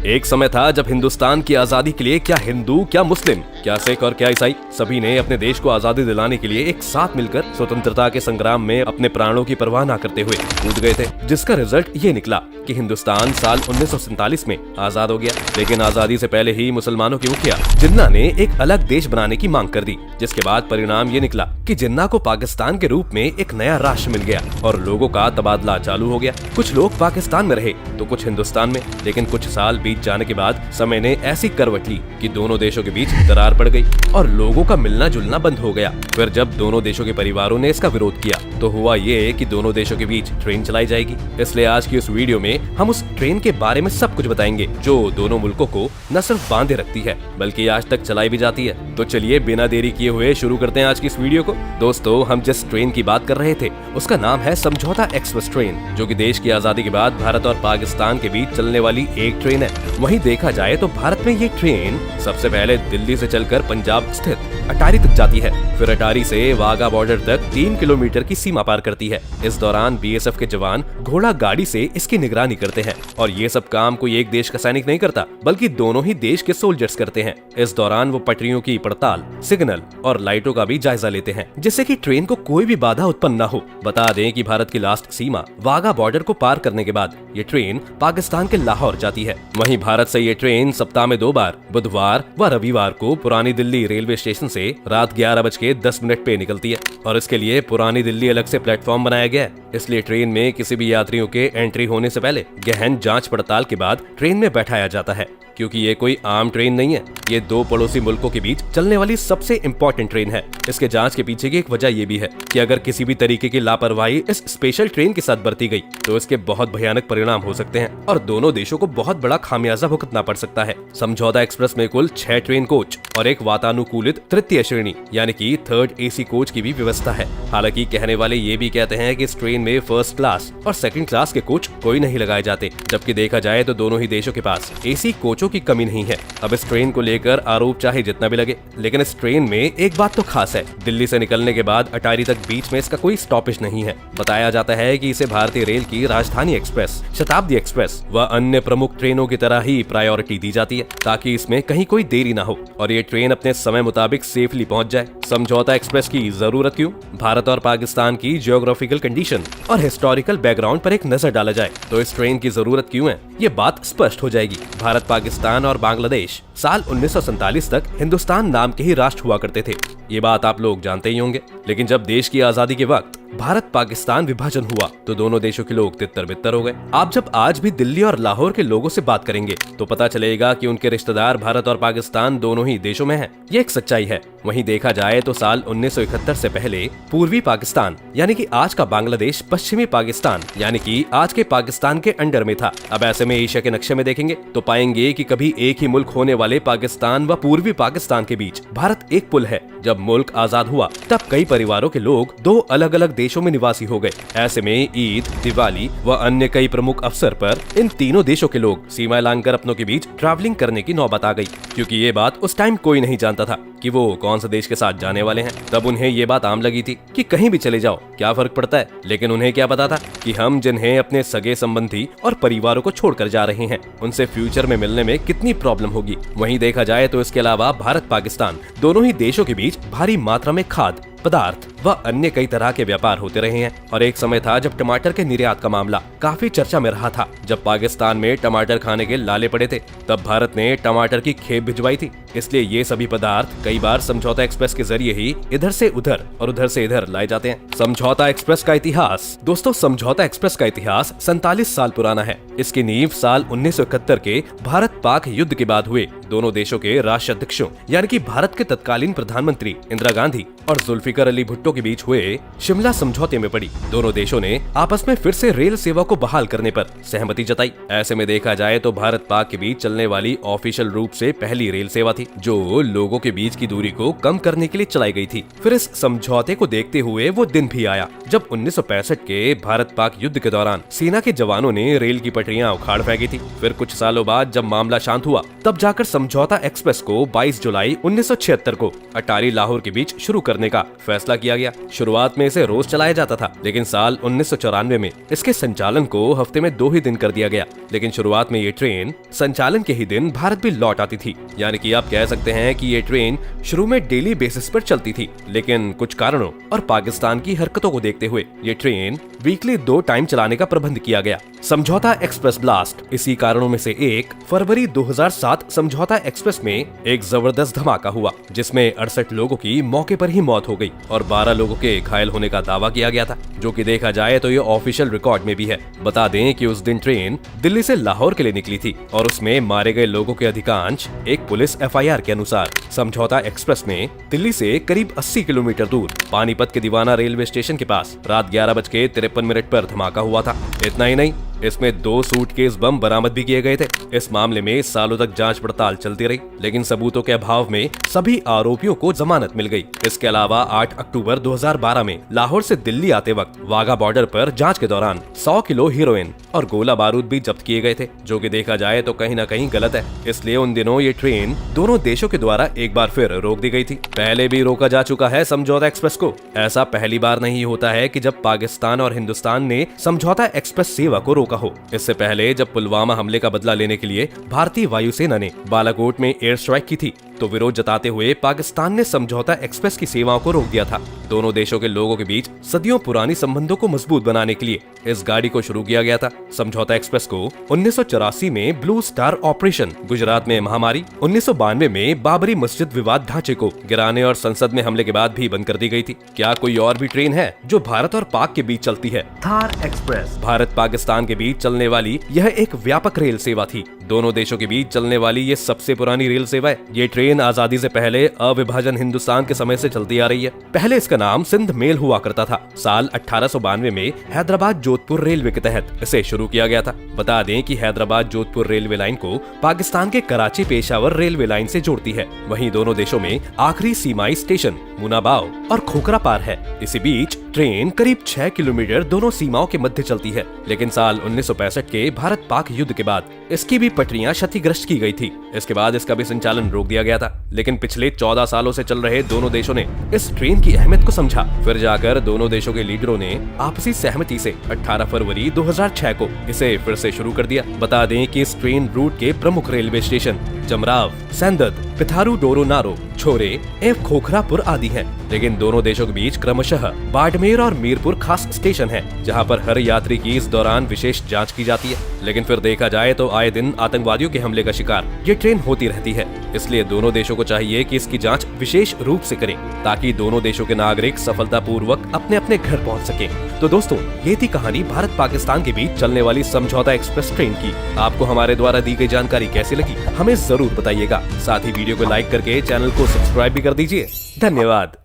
एक समय था जब हिंदुस्तान की आजादी के लिए क्या हिंदू, क्या मुस्लिम, क्या सिख और क्या ईसाई, सभी ने अपने देश को आजादी दिलाने के लिए एक साथ मिलकर स्वतंत्रता के संग्राम में अपने प्राणों की परवाह न करते हुए कूद गए थे, जिसका रिजल्ट ये निकला कि हिंदुस्तान साल 1947 में आजाद हो गया। लेकिन आजादी से पहले ही मुसलमानों की मुखिया जिन्ना ने एक अलग देश बनाने की मांग कर दी, जिसके बाद परिणाम ये निकला कि जिन्ना को पाकिस्तान के रूप में एक नया राष्ट्र मिल गया और लोगों का तबादला चालू हो गया। कुछ लोग पाकिस्तान में रहे तो कुछ हिंदुस्तान में, लेकिन कुछ साल बीत जाने के बाद समय ने ऐसी करवट ली कि दोनों देशों के बीच दरार पड़ गई और लोगों का मिलना जुलना बंद हो गया। फिर जब दोनों देशों के परिवारों ने इसका विरोध किया तो हुआ ये कि दोनों देशों के बीच ट्रेन चलाई जाएगी। इसलिए आज की इस वीडियो में हम उस ट्रेन के बारे में सब कुछ बताएंगे जो दोनों मुल्कों को न सिर्फ बांधे रखती है बल्कि आज तक चलाई भी जाती है। तो चलिए बिना देरी किए हुए शुरू करते हैं आज की इस वीडियो को। दोस्तों, हम जिस ट्रेन की बात कर रहे थे उसका नाम है समझौता एक्सप्रेस ट्रेन, जो कि देश की आजादी के बाद भारत और पाकिस्तान के बीच चलने वाली एक ट्रेन है। वहीं देखा जाए तो भारत में ये ट्रेन सबसे पहले दिल्ली से चलकर पंजाब स्थित अटारी तक जाती है, फिर अटारी से वाघा बॉर्डर तक 3 किलोमीटर की सीमा पार करती है। इस दौरान बीएसएफ के जवान घोड़ा गाड़ी से इसकी निगरानी करते हैं और ये सब काम कोई एक देश का सैनिक नहीं करता बल्कि दोनों ही देश के सोल्जर्स करते हैं। इस दौरान वो पटरियों की पड़ताल, सिग्नल और लाइटों का भी जायजा लेते हैं, जिससे कि ट्रेन को कोई भी बाधा उत्पन्न न हो। बता दें कि भारत की लास्ट सीमा वाघा बॉर्डर को पार करने के बाद ये ट्रेन पाकिस्तान के लाहौर जाती है। वहीं भारत से ये ट्रेन सप्ताह में 2 बार बुधवार व रविवार को पुरानी दिल्ली रेलवे स्टेशन से रात 11:10 पे निकलती है और इसके लिए पुरानी दिल्ली अलग से प्लेटफॉर्म बनाया गया है। इसलिए ट्रेन में किसी भी यात्रियों के एंट्री होने से पहले गहन जांच पड़ताल के बाद ट्रेन में बैठाया जाता है, क्योंकि ये कोई आम ट्रेन नहीं है। ये 2 पड़ोसी मुल्कों के बीच चलने वाली सबसे इम्पोर्टेंट ट्रेन है। इसके जांच के पीछे की एक वजह ये भी है कि अगर किसी भी तरीके की लापरवाही इस स्पेशल ट्रेन के साथ बरती गई तो इसके बहुत भयानक परिणाम हो सकते हैं और दोनों देशों को बहुत बड़ा खामियाजा भुगतना पड़ सकता है। समझौता एक्सप्रेस में कुल 6 ट्रेन कोच और एक वातानुकूलित तृतीय श्रेणी यानी कि 3rd AC कोच की भी व्यवस्था है। हालांकि कहने वाले ये भी कहते हैं कि इस ट्रेन में 1st क्लास और 2nd क्लास के कोच कोई नहीं लगाए जाते, जबकि देखा जाए तो दोनों ही देशों के पास AC कोचों की कमी नहीं है। अब इस ट्रेन को लेकर आरोप चाहे जितना भी लगे, लेकिन इस ट्रेन में एक बात तो खास है, दिल्ली से निकलने के बाद अटारी तक बीच में इसका कोई स्टॉपेज नहीं है। बताया जाता है कि इसे भारतीय रेल की राजधानी एक्सप्रेस, शताब्दी एक्सप्रेस व अन्य प्रमुख ट्रेनों की तरह ही प्रायोरिटी दी जाती है ताकि इसमें कहीं कोई देरी ना हो और ये ट्रेन अपने समय मुताबिक सेफली पहुंच जाए। समझौता एक्सप्रेस की जरूरत क्यों? भारत और पाकिस्तान की जियोग्राफिकल कंडीशन और हिस्टोरिकल बैकग्राउंड पर एक नजर डाला जाए तो इस ट्रेन की जरूरत क्यों है, ये बात स्पष्ट हो जाएगी। भारत, पाकिस्तान और बांग्लादेश साल 1947 तक हिंदुस्तान नाम के ही राष्ट्र हुआ करते थे। ये बात आप लोग जानते ही होंगे। लेकिन जब देश की आजादी के वक्त भारत पाकिस्तान विभाजन हुआ तो दोनों देशों के लोग तितर बितर हो गए। आप जब आज भी दिल्ली और लाहौर के लोगों से बात करेंगे तो पता चलेगा कि उनके रिश्तेदार भारत और पाकिस्तान दोनों ही देशों में हैं। ये एक सच्चाई है। वहीं देखा जाए तो साल 1971 से पहले पूर्वी पाकिस्तान यानी कि आज का बांग्लादेश पश्चिमी पाकिस्तान यानी कि आज के पाकिस्तान के अंडर में था। अब ऐसे में एशिया के नक्शे में देखेंगे तो पाएंगे कि कभी एक ही मुल्क होने वाले पाकिस्तान व पूर्वी पाकिस्तान के बीच भारत एक पुल है। जब मुल्क आजाद हुआ तब कई परिवारों के लोग 2 अलग अलग देशों में निवासी हो गए। ऐसे में ईद, दिवाली व अन्य कई प्रमुख अवसर पर इन तीनों देशों के लोग सीमा लांघकर अपनों के बीच ट्रैवलिंग करने की नौबत आ गई, क्योंकि ये बात उस टाइम कोई नहीं जानता था कि वो कौन सा देश के साथ जाने वाले हैं। तब उन्हें ये बात आम लगी थी कि कहीं भी चले जाओ क्या फर्क पड़ता है, लेकिन उन्हें क्या पता था कि हम जिन्हें अपने सगे संबंधी और परिवारों को छोड़कर जा रहे हैं उनसे फ्यूचर में मिलने में कितनी प्रॉब्लम होगी। वहीं देखा जाए तो इसके अलावा भारत पाकिस्तान दोनों ही देशों के बीच भारी मात्रा में खाद्य पदार्थ व अन्य कई तरह के व्यापार होते रहे हैं और एक समय था जब टमाटर के निर्यात का मामला काफी चर्चा में रहा था। जब पाकिस्तान में टमाटर खाने के लाले पड़े थे तब भारत ने टमाटर की खेप भिजवाई थी। इसलिए ये सभी पदार्थ कई बार समझौता एक्सप्रेस के जरिए ही इधर से उधर और उधर से इधर लाए जाते हैं। समझौता एक्सप्रेस का इतिहास। दोस्तों, समझौता एक्सप्रेस का इतिहास 47 साल पुराना है। इसकी नींव साल 1971 के भारत पाक युद्ध के बाद हुए दोनों देशों के राष्ट्राध्यक्षों यानी कि भारत के तत्कालीन प्रधानमंत्री इंदिरा गांधी और जुल्फिकार अली भुट्टो के बीच हुए शिमला समझौते में पड़ी। दोनों देशों ने आपस में फिर से रेल सेवा को बहाल करने पर सहमति जताई। ऐसे में देखा जाए तो भारत पाक के बीच चलने वाली ऑफिशियल रूप से पहली रेल सेवा थी थी, जो लोगों के बीच की दूरी को कम करने के लिए चलाई गई थी। फिर इस समझौते को देखते हुए वो दिन भी आया जब 1965 के भारत पाक युद्ध के दौरान सेना के जवानों ने रेल की पटरियां उखाड़ फेंकी थी। फिर कुछ सालों बाद जब मामला शांत हुआ, तब जाकर समझौता एक्सप्रेस को 22 जुलाई 1976 को अटारी लाहौर के बीच शुरू करने का फैसला किया गया। शुरुआत में इसे रोज चलाया जाता था, लेकिन साल 1994 में इसके संचालन को हफ्ते में 2 ही दिन कर दिया गया। लेकिन शुरुआत में ये ट्रेन संचालन के ही दिन भारत भी लौट आती थी, यानी कि आप कह सकते हैं कि ये ट्रेन शुरू में डेली बेसिस पर चलती थी, लेकिन कुछ कारणों और पाकिस्तान की हरकतों को देखते हुए ये ट्रेन वीकली 2 टाइम चलाने का प्रबंध किया गया। समझौता एक्सप्रेस ब्लास्ट इसी कारणों में से एक। फरवरी 2007 समझौता एक्सप्रेस में एक जबरदस्त धमाका हुआ, जिसमें 68 लोगों की मौके पर ही मौत हो गई और 12 लोगों के घायल होने का दावा किया गया था, जो कि देखा जाए तो ये ऑफिशियल रिकॉर्ड में भी है। बता दें कि उस दिन ट्रेन दिल्ली से लाहौर के लिए निकली थी और उसमें मारे गए लोगों के अधिकांश एक पुलिस FIR के अनुसार समझौता एक्सप्रेस में दिल्ली से करीब 80 किलोमीटर दूर पानीपत के दीवाना रेलवे स्टेशन के पास रात 11:53 पर धमाका हुआ था। इतना ही नहीं, इसमें 2 सूटकेस बम बरामद भी किए गए थे। इस मामले में सालों तक जांच पड़ताल चलती रही, लेकिन सबूतों के अभाव में सभी आरोपियों को जमानत मिल गई। इसके अलावा 8 अक्टूबर 2012 में लाहौर से दिल्ली आते वक्त वाघा बॉर्डर पर जांच के दौरान 100 किलो हीरोइन और गोला बारूद भी जब्त किए गए थे, जो कि देखा जाए तो कहीं न कहीं गलत है। इसलिए उन दिनों ये ट्रेन दोनों देशों के द्वारा एक बार फिर रोक दी गई थी। पहले भी रोका जा चुका है समझौता एक्सप्रेस को। ऐसा पहली बार नहीं होता है कि जब पाकिस्तान और हिंदुस्तान ने समझौता एक्सप्रेस सेवा को रोका हो। इससे पहले जब पुलवामा हमले का बदला लेने के लिए भारतीय वायुसेना ने बालाकोट में एयर स्ट्राइक की थी, तो विरोध जताते हुए पाकिस्तान ने समझौता एक्सप्रेस की सेवाओं को रोक दिया था। दोनों देशों के लोगों के बीच सदियों पुरानी संबंधों को मजबूत बनाने के लिए इस गाड़ी को शुरू किया गया था। समझौता एक्सप्रेस को 1984 में ब्लू स्टार ऑपरेशन, गुजरात में महामारी, 1992 में बाबरी मस्जिद विवाद ढांचे को गिराने और संसद में हमले के बाद भी बंद कर दी गई थी। क्या कोई और भी ट्रेन है जो भारत और पाक के बीच चलती है? थार एक्सप्रेस भारत पाकिस्तान के बीच चलने वाली यह एक व्यापक रेल सेवा थी। दोनों देशों के बीच चलने वाली ये सबसे पुरानी रेल सेवा है। ये ट्रेन आजादी से पहले अविभाजन हिंदुस्तान के समय से चलती आ रही है। पहले इसका नाम सिंध मेल हुआ करता था। साल 1892 में हैदराबाद जोधपुर रेलवे के तहत इसे शुरू किया गया था। बता दें कि हैदराबाद जोधपुर रेलवे लाइन को पाकिस्तान के कराची पेशावर रेलवे लाइन से जोड़ती है। वहीं दोनों देशों में आखिरी सीमाई स्टेशन मुनाबाव और खोखरा पार है। इसी बीच ट्रेन करीब 6 किलोमीटर दोनों सीमाओं के मध्य चलती है, लेकिन साल 1965 के भारत पाक युद्ध के बाद इसकी भी पटरियां क्षतिग्रस्त की गई थी। इसके बाद इसका भी संचालन रोक दिया गया था, लेकिन पिछले 14 सालों से चल रहे दोनों देशों ने इस ट्रेन की अहमियत को समझा। फिर जाकर दोनों देशों के लीडरों ने आपसी सहमति से 18 फरवरी 2006 को इसे फिर से शुरू कर दिया। बता दें कि इस ट्रेन रूट के प्रमुख रेलवे स्टेशन जमराव, सेंदद, पिथारू डोरो नारो, छोरे एवं खोखरापुर आदि हैं। लेकिन दोनों देशों के बीच क्रमशः बाड़मेर और मीरपुर खास स्टेशन है, जहां पर हर यात्री की इस दौरान विशेष जांच की जाती है। लेकिन फिर देखा जाए तो आए दिन आतंकवादियों के हमले का शिकार ये ट्रेन होती रहती है। इसलिए दोनों देशों को चाहिए कि इसकी जांच विशेष रूप से करें, ताकि दोनों देशों के नागरिक सफलतापूर्वक अपने अपने घर पहुंच सकें। तो दोस्तों, ये थी कहानी भारत पाकिस्तान के बीच चलने वाली समझौता एक्सप्रेस ट्रेन की। आपको हमारे द्वारा दी गई जानकारी कैसी लगी, हमें जरूर बताइएगा। साथ ही वीडियो को लाइक करके चैनल को सब्सक्राइब भी कर दीजिए। धन्यवाद।